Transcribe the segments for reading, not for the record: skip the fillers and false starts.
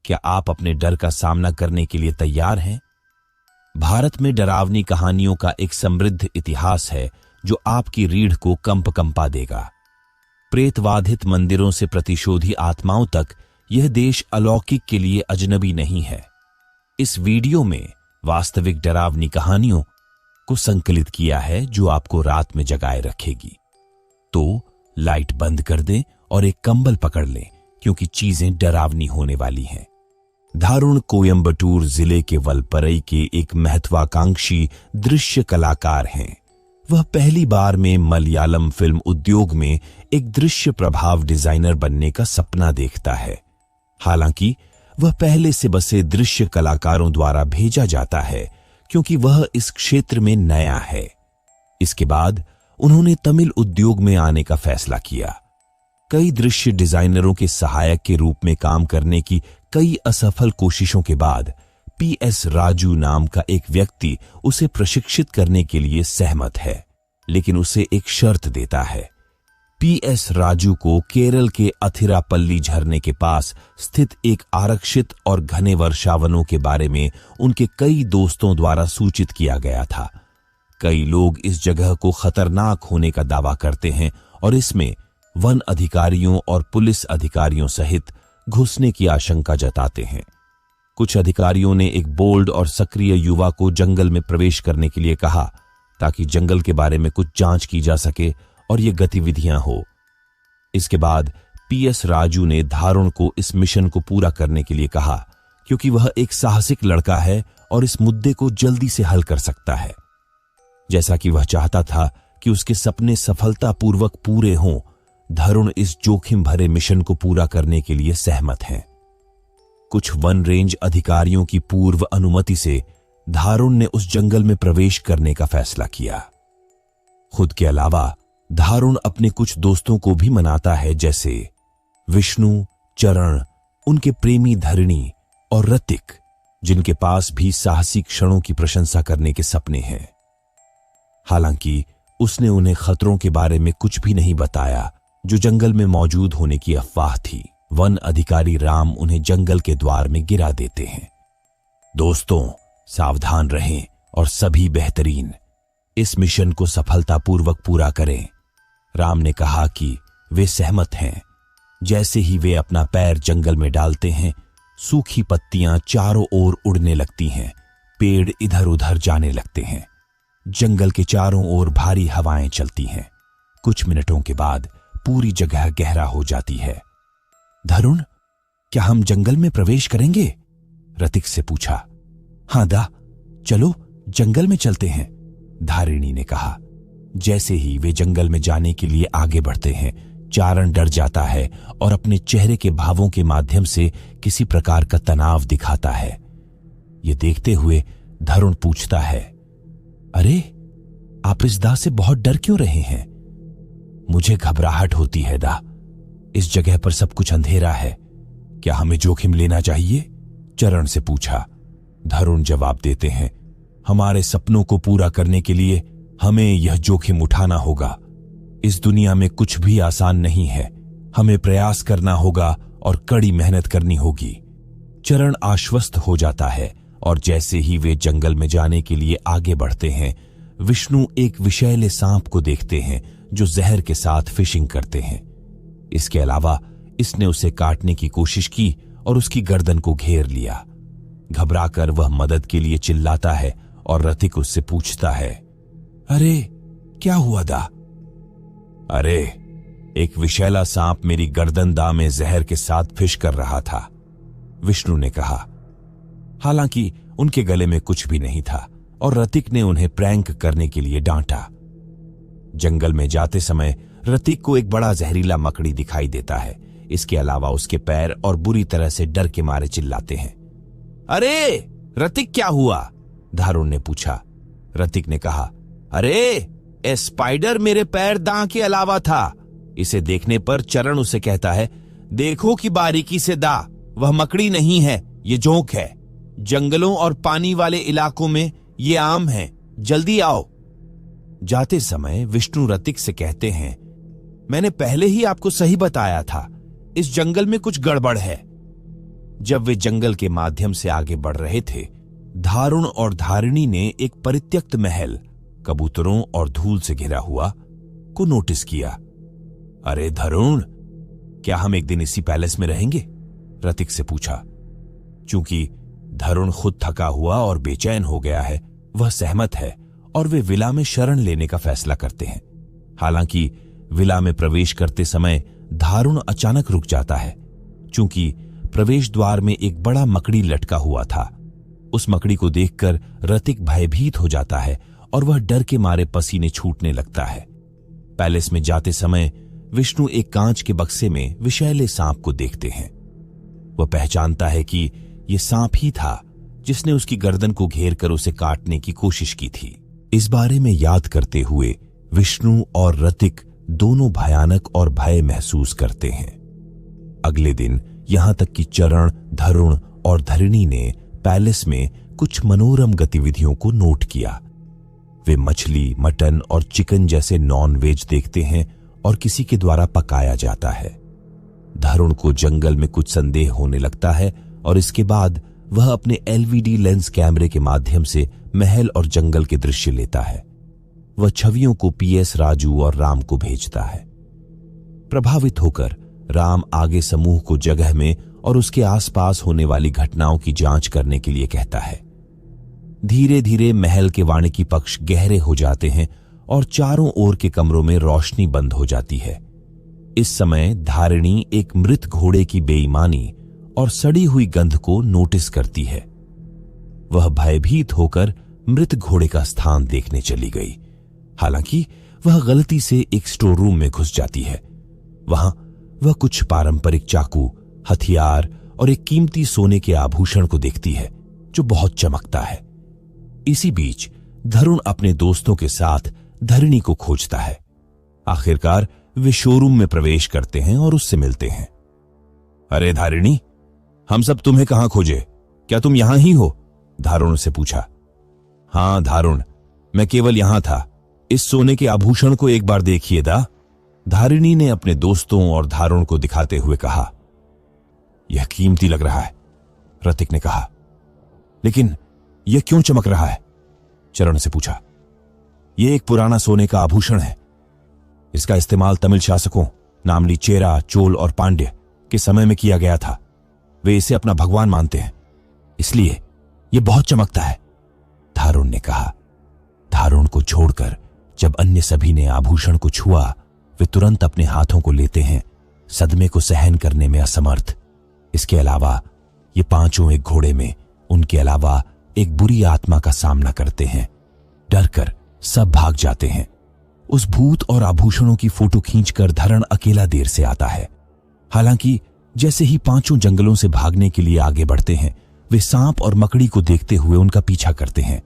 क्या आप अपने डर का सामना करने के लिए तैयार हैं? भारत में डरावनी कहानियों का एक समृद्ध इतिहास है जो आपकी रीढ़ को कंपा देगा। प्रेतवाधित मंदिरों से प्रतिशोधी आत्माओं तक यह देश अलौकिक के लिए अजनबी नहीं है। इस वीडियो में वास्तविक डरावनी कहानियों को संकलित किया है जो आपको रात में जगाए रखेगी। तो लाइट बंद कर दें और एक कंबल पकड़ लें क्योंकि चीजें डरावनी होने वाली हैं। धारुण कोयंबटूर जिले के वलपरई के एक महत्वाकांक्षी दृश्य कलाकार हैं। वह पहली बार में मलयालम फिल्म उद्योग में एक दृश्य प्रभाव डिजाइनर बनने का सपना देखता है। हालांकि वह पहले से बसे दृश्य कलाकारों द्वारा भेजा जाता है क्योंकि वह इस क्षेत्र में नया है। इसके बाद उन्होंने तमिल उद्योग में आने का फैसला किया। कई दृश्य डिजाइनरों के सहायक के रूप में काम करने की कई असफल कोशिशों के बाद पीएस राजू नाम का एक व्यक्ति उसे प्रशिक्षित करने के लिए सहमत है, लेकिन उसे एक शर्त देता है। पीएस राजू को केरल के अथिरापल्ली झरने के पास स्थित एक आरक्षित और घने वर्षावनों के बारे में उनके कई दोस्तों द्वारा सूचित किया गया था। कई लोग इस जगह को खतरनाक होने का दावा करते हैं और इसमें वन अधिकारियों और पुलिस अधिकारियों सहित घुसने की आशंका जताते हैं। कुछ अधिकारियों ने एक बोल्ड और सक्रिय युवा को जंगल में प्रवेश करने के लिए कहा ताकि जंगल के बारे में कुछ जांच की जा सके और ये गतिविधियां हो। इसके बाद पीएस राजू ने धारुण को इस मिशन को पूरा करने के लिए कहा क्योंकि वह एक साहसिक लड़का है और इस मुद्दे को जल्दी से हल कर सकता है। जैसा कि वह चाहता था कि उसके सपने सफलतापूर्वक पूरे हों, धारुण इस जोखिम भरे मिशन को पूरा करने के लिए सहमत हैं। कुछ वन रेंज अधिकारियों की पूर्व अनुमति से धारुण ने उस जंगल में प्रवेश करने का फैसला किया। खुद के अलावा धारुण अपने कुछ दोस्तों को भी मनाता है, जैसे विष्णु, चरण, उनके प्रेमी धरणी और रतिक, जिनके पास भी साहसी क्षणों की प्रशंसा करने के सपने हैं। हालांकि उसने उन्हें खतरों के बारे में कुछ भी नहीं बताया जो जंगल में मौजूद होने की अफवाह थी। वन अधिकारी राम उन्हें जंगल के द्वार में गिरा देते हैं। दोस्तों, सावधान रहें और सभी बेहतरीन इस मिशन को सफलतापूर्वक पूरा करें। राम ने कहा कि वे सहमत हैं। जैसे ही वे अपना पैर जंगल में डालते हैं, सूखी पत्तियां चारों ओर उड़ने लगती हैं, पेड़ इधर उधर जाने लगते हैं, जंगल के चारों ओर भारी हवाएं चलती हैं। कुछ मिनटों के बाद पूरी जगह गहरा हो जाती है। धरुण, क्या हम जंगल में प्रवेश करेंगे? रतिक से पूछा। हां दा, चलो जंगल में चलते हैं, धारिणी ने कहा। जैसे ही वे जंगल में जाने के लिए आगे बढ़ते हैं, चारण डर जाता है और अपने चेहरे के भावों के माध्यम से किसी प्रकार का तनाव दिखाता है। ये देखते हुए धरुण पूछता है, अरे आप इस दा से बहुत डर क्यों रहे हैं? मुझे घबराहट होती है दा। इस जगह पर सब कुछ अंधेरा है। क्या हमें जोखिम लेना चाहिए? चरण से पूछा। धरुण जवाब देते हैं, हमारे सपनों को पूरा करने के लिए हमें यह जोखिम उठाना होगा। इस दुनिया में कुछ भी आसान नहीं है। हमें प्रयास करना होगा और कड़ी मेहनत करनी होगी। चरण आश्वस्त हो जाता है और जैसे ही वे जंगल में जाने के लिए आगे बढ़ते हैं, विष्णु एक विषैले सांप को देखते हैं जो जहर के साथ फिशिंग करते हैं। इसके अलावा इसने उसे काटने की कोशिश की और उसकी गर्दन को घेर लिया। घबराकर वह मदद के लिए चिल्लाता है और रतिक उससे पूछता है, अरे क्या हुआ दा? अरे एक विषैला सांप मेरी गर्दन दा में जहर के साथ फिश कर रहा था, विष्णु ने कहा। हालांकि उनके गले में कुछ भी नहीं था और रतिक ने उन्हें प्रैंक करने के लिए डांटा। जंगल में जाते समय रतिक को एक बड़ा जहरीला मकड़ी दिखाई देता है। इसके अलावा उसके पैर और बुरी तरह से डर के मारे चिल्लाते हैं। अरे रतिक, क्या हुआ? धारुण ने पूछा। रतिक ने कहा, अरे ए स्पाइडर मेरे पैर दांत के अलावा था। इसे देखने पर चरण उसे कहता है, देखो कि बारीकी से दा, वह मकड़ी नहीं है, ये जोंक है। जंगलों और पानी वाले इलाकों में ये आम है, जल्दी आओ। जाते समय विष्णु रतिक से कहते हैं, मैंने पहले ही आपको सही बताया था, इस जंगल में कुछ गड़बड़ है। जब वे जंगल के माध्यम से आगे बढ़ रहे थे, धारुण और धारिणी ने एक परित्यक्त महल, कबूतरों और धूल से घिरा हुआ, को नोटिस किया। अरे धरुण, क्या हम एक दिन इसी पैलेस में रहेंगे? रतिक से पूछा। चूंकि धरुण खुद थका हुआ और बेचैन हो गया है, वह सहमत है और वे विला में शरण लेने का फैसला करते हैं। हालांकि विला में प्रवेश करते समय धारुण अचानक रुक जाता है, चूंकि प्रवेश द्वार में एक बड़ा मकड़ी लटका हुआ था। उस मकड़ी को देखकर रतिक भयभीत हो जाता है और वह डर के मारे पसीने छूटने लगता है। पैलेस में जाते समय विष्णु एक कांच के बक्से में विषैले सांप को देखते हैं। वह पहचानता है कि यह सांप ही था जिसने उसकी गर्दन को घेर कर उसे काटने की कोशिश की थी। इस बारे में याद करते हुए विष्णु और रतिक दोनों भयानक और भय महसूस करते हैं। अगले दिन यहां तक कि चरण, धरुण और धरिणी ने पैलेस में कुछ मनोरम गतिविधियों को नोट किया। वे मछली, मटन और चिकन जैसे नॉन वेज देखते हैं और किसी के द्वारा पकाया जाता है। धरुण को जंगल में कुछ संदेह होने लगता है और इसके बाद वह अपने एलवीडी लेंस कैमरे के माध्यम से महल और जंगल के दृश्य लेता है। वह छवियों को पीएस राजू और राम को भेजता है। प्रभावित होकर राम आगे समूह को जगह में और उसके आसपास होने वाली घटनाओं की जांच करने के लिए कहता है। धीरे धीरे महल के वानिकी पक्ष गहरे हो जाते हैं और चारों ओर के कमरों में रोशनी बंद हो जाती है। इस समय धारिणी एक मृत घोड़े की बेईमानी और सड़ी हुई गंध को नोटिस करती है। वह भयभीत होकर मृत घोड़े का स्थान देखने चली गई। हालांकि वह गलती से एक स्टोर रूम में घुस जाती है। वहां वह कुछ पारंपरिक चाकू, हथियार और एक कीमती सोने के आभूषण को देखती है जो बहुत चमकता है। इसी बीच धरुण अपने दोस्तों के साथ धरिणी को खोजता है। आखिरकार वे शोरूम में प्रवेश करते हैं और उससे मिलते हैं। अरे धारिणी, हम सब तुम्हें कहां खोजे? क्या तुम यहां ही हो? धारुण से पूछा। हां धारुण, मैं केवल यहां था। इस सोने के आभूषण को एक बार देखिए दा, धारिणी ने अपने दोस्तों और धारुण को दिखाते हुए कहा। यह कीमती लग रहा है, रतिक ने कहा। लेकिन यह क्यों चमक रहा है? चरण से पूछा। यह एक पुराना सोने का आभूषण है। इसका इस्तेमाल तमिल शासकों नामली चेरा, चोल और पांड्य के समय में किया गया था। वे इसे अपना भगवान मानते हैं, इसलिए यह बहुत चमकता है, धारुण ने कहा। धारुण को छोड़कर जब अन्य सभी ने आभूषण को छुआ, वे तुरंत अपने हाथों को लेते हैं, सदमे को सहन करने में असमर्थ। इसके अलावा ये पांचों एक घोड़े में उनके अलावा एक बुरी आत्मा का सामना करते हैं। डरकर सब भाग जाते हैं। उस भूत और आभूषणों की फोटो खींचकर धरण अकेला देर से आता है। हालांकि जैसे ही पांचों जंगलों से भागने के लिए आगे बढ़ते हैं, वे सांप और मकड़ी को देखते हुए उनका पीछा करते हैं।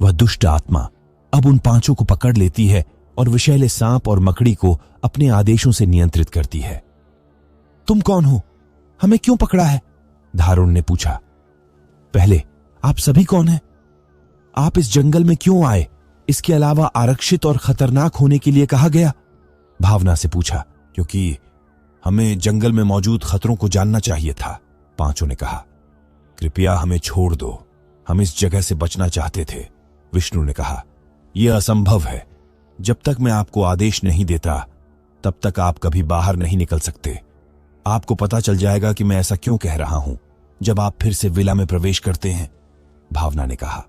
वह दुष्ट आत्मा अब उन पांचों को पकड़ लेती है और विषैले सांप और मकड़ी को अपने आदेशों से नियंत्रित करती है। तुम कौन हो? हमें क्यों पकड़ा है? धारुण ने पूछा। पहले आप सभी कौन हैं? आप इस जंगल में क्यों आए? इसके अलावा आरक्षित और खतरनाक होने के लिए कहा गया? भावना से पूछा। क्योंकि हमें जंगल में मौजूद खतरों को जानना चाहिए था, पांचों ने कहा। कृपया हमें छोड़ दो, हम इस जगह से बचना चाहते थे, विष्णु ने कहा। यह असंभव है। जब तक मैं आपको आदेश नहीं देता, तब तक आप कभी बाहर नहीं निकल सकते। आपको पता चल जाएगा कि मैं ऐसा क्यों कह रहा हूं जब आप फिर से विला में प्रवेश करते हैं, भावना ने कहा।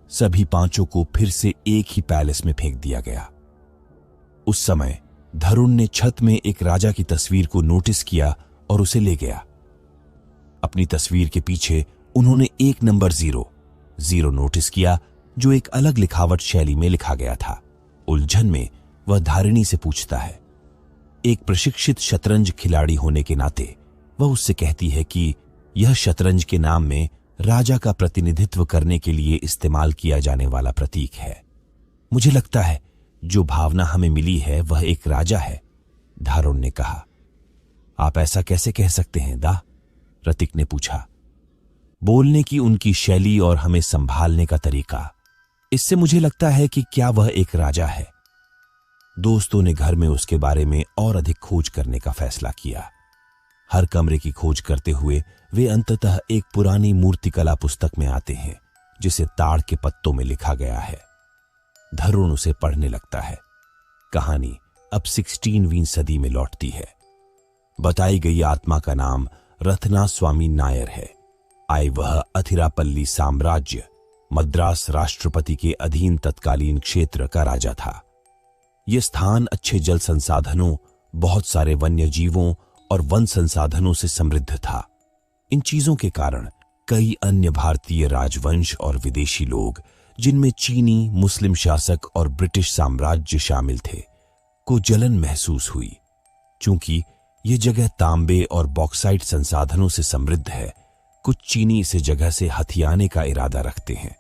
सभी पांचों को फिर से एक ही पैलेस में फेंक दिया गया। उस समय धरुण ने छत में एक राजा की तस्वीर को नोटिस किया और उसे ले गया। अपनी तस्वीर के पीछे उन्होंने एक नंबर 0 नोटिस किया जो एक अलग लिखावट शैली में लिखा गया था। उलझन में वह धारिणी से पूछता है। एक प्रशिक्षित शतरंज खिलाड़ी होने के नाते वह उससे कहती है कि यह शतरंज के नाम में राजा का प्रतिनिधित्व करने के लिए इस्तेमाल किया जाने वाला प्रतीक है। मुझे लगता है जो भावना हमें मिली है वह एक राजा है, धारुण ने कहा। आप ऐसा कैसे कह सकते हैं दा? रतिक ने पूछा। बोलने की उनकी शैली और हमें संभालने का तरीका, इससे मुझे लगता है कि क्या वह एक राजा है। दोस्तों ने घर में उसके बारे में और अधिक खोज करने का फैसला किया। हर कमरे की खोज करते हुए वे अंततः एक पुरानी मूर्तिकला पुस्तक में आते हैं जिसे ताड़ के पत्तों में लिखा गया है। धरुण उसे पढ़ने लगता है। कहानी अब 16वीं सदी में लौटती है। बताई गई आत्मा का नाम रत्ना स्वामी नायर है। आय वह अथिरापल्ली साम्राज्य मद्रास राष्ट्रपति के अधीन तत्कालीन क्षेत्र का राजा था। यह स्थान अच्छे जल संसाधनों, बहुत सारे वन्य जीवों और वन संसाधनों से समृद्ध था। इन चीजों के कारण कई अन्य भारतीय राजवंश और विदेशी लोग, जिनमें चीनी, मुस्लिम शासक और ब्रिटिश साम्राज्य शामिल थे, को जलन महसूस हुई। चूंकि यह जगह तांबे और बॉक्साइट संसाधनों से समृद्ध है, कुछ चीनी इसे जगह से हथियाने का इरादा रखते हैं।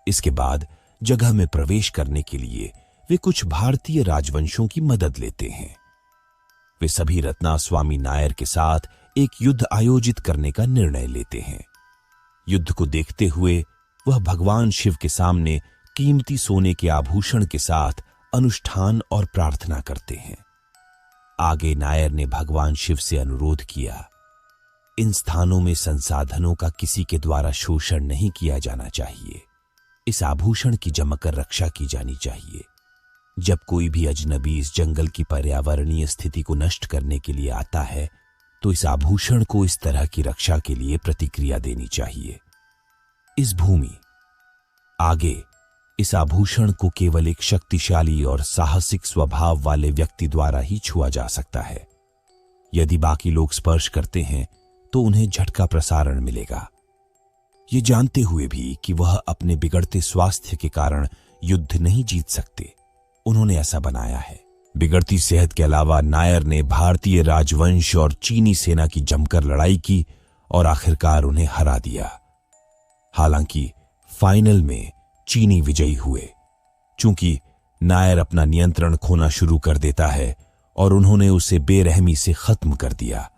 इसके बाद जगह में प्रवेश करने के लिए वे कुछ भारतीय राजवंशों की मदद लेते हैं। वे सभी रत्ना स्वामी नायर के साथ एक युद्ध आयोजित करने का निर्णय लेते हैं। युद्ध को देखते हुए वह भगवान शिव के सामने कीमती सोने के आभूषण के साथ अनुष्ठान और प्रार्थना करते हैं। आगे नायर ने भगवान शिव से अनुरोध किया, इन स्थानों में संसाधनों का किसी के द्वारा शोषण नहीं किया जाना चाहिए। इस आभूषण की जमकर रक्षा की जानी चाहिए। जब कोई भी अजनबी इस जंगल की पर्यावरणीय स्थिति को नष्ट करने के लिए आता है, तो इस आभूषण को इस तरह की रक्षा के लिए प्रतिक्रिया देनी चाहिए। इस भूमि आगे इस आभूषण को केवल एक शक्तिशाली और साहसिक स्वभाव वाले व्यक्ति द्वारा ही छुआ जा सकता है। यदि बाकी लोग स्पर्श करते हैं तो उन्हें झटका प्रसारण मिलेगा। ये जानते हुए भी कि वह अपने बिगड़ते स्वास्थ्य के कारण युद्ध नहीं जीत सकते, उन्होंने ऐसा बनाया है। बिगड़ती सेहत के अलावा नायर ने भारतीय राजवंश और चीनी सेना की जमकर लड़ाई की और आखिरकार उन्हें हरा दिया। हालांकि फाइनल में चीनी विजयी हुए। चूंकि नायर अपना नियंत्रण खोना शुरू कर देता है और उन्होंने उसे बेरहमी से खत्म कर दिया।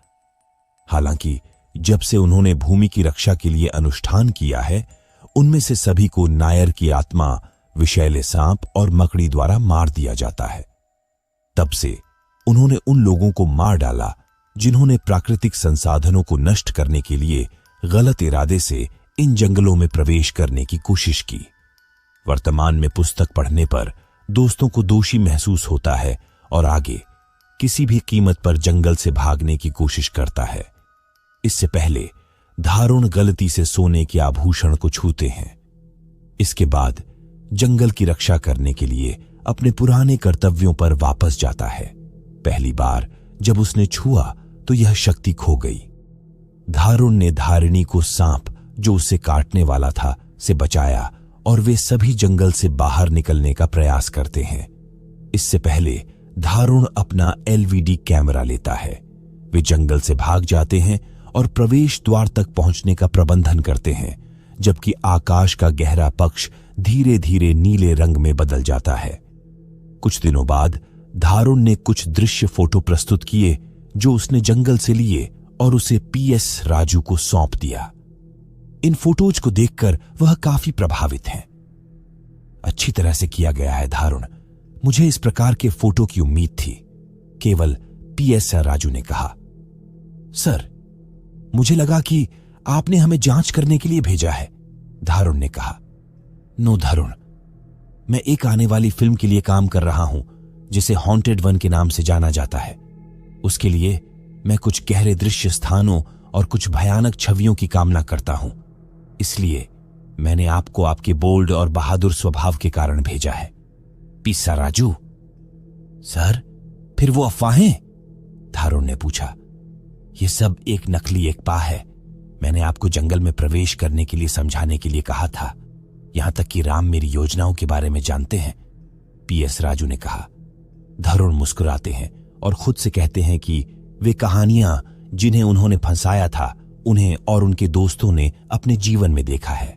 हालांकि जब से उन्होंने भूमि की रक्षा के लिए अनुष्ठान किया है, उनमें से सभी को नायर की आत्मा विषैले सांप और मकड़ी द्वारा मार दिया जाता है। तब से उन्होंने उन लोगों को मार डाला जिन्होंने प्राकृतिक संसाधनों को नष्ट करने के लिए गलत इरादे से इन जंगलों में प्रवेश करने की कोशिश की। वर्तमान में पुस्तक पढ़ने पर दोस्तों को दोषी महसूस होता है और आगे किसी भी कीमत पर जंगल से भागने की कोशिश करता है। इससे पहले धारुण गलती से सोने के आभूषण को छूते हैं। इसके बाद जंगल की रक्षा करने के लिए अपने पुराने कर्तव्यों पर वापस जाता है। पहली बार जब उसने छुआ तो यह शक्ति खो गई। धारुण ने धारिणी को सांप जो उसे काटने वाला था से बचाया और वे सभी जंगल से बाहर निकलने का प्रयास करते हैं। इससे पहले धारुण अपना एलवीडी कैमरा लेता है। वे जंगल से भाग जाते हैं और प्रवेश द्वार तक पहुंचने का प्रबंधन करते हैं, जबकि आकाश का गहरा पक्ष धीरे धीरे नीले रंग में बदल जाता है। कुछ दिनों बाद धारुण ने कुछ दृश्य फोटो प्रस्तुत किए जो उसने जंगल से लिए और उसे पीएस राजू को सौंप दिया। इन फोटोज को देखकर वह काफी प्रभावित हैं। अच्छी तरह से किया गया है धारुण, मुझे इस प्रकार के फोटो की उम्मीद थी, केवल पीएस राजू ने कहा। सर, मुझे लगा कि आपने हमें जांच करने के लिए भेजा है, धारुण ने कहा। नो धारुण, मैं एक आने वाली फिल्म के लिए काम कर रहा हूं जिसे हॉन्टेड वन के नाम से जाना जाता है। उसके लिए मैं कुछ गहरे दृश्य स्थानों और कुछ भयानक छवियों की कामना करता हूं। इसलिए मैंने आपको आपके बोल्ड और बहादुर स्वभाव के कारण भेजा है। पिस्सा राजू। सर, फिर वो अफवाहें? धारुण ने पूछा। यह सब एक नकली एकपा है। मैंने आपको जंगल में प्रवेश करने के लिए समझाने के लिए कहा था। यहां तक कि राम मेरी योजनाओं के बारे में जानते हैं, पीएस राजू ने कहा। धारुण मुस्कुराते हैं और खुद से कहते हैं कि वे कहानियां जिन्हें उन्होंने फंसाया था, उन्हें और उनके दोस्तों ने अपने जीवन में देखा है।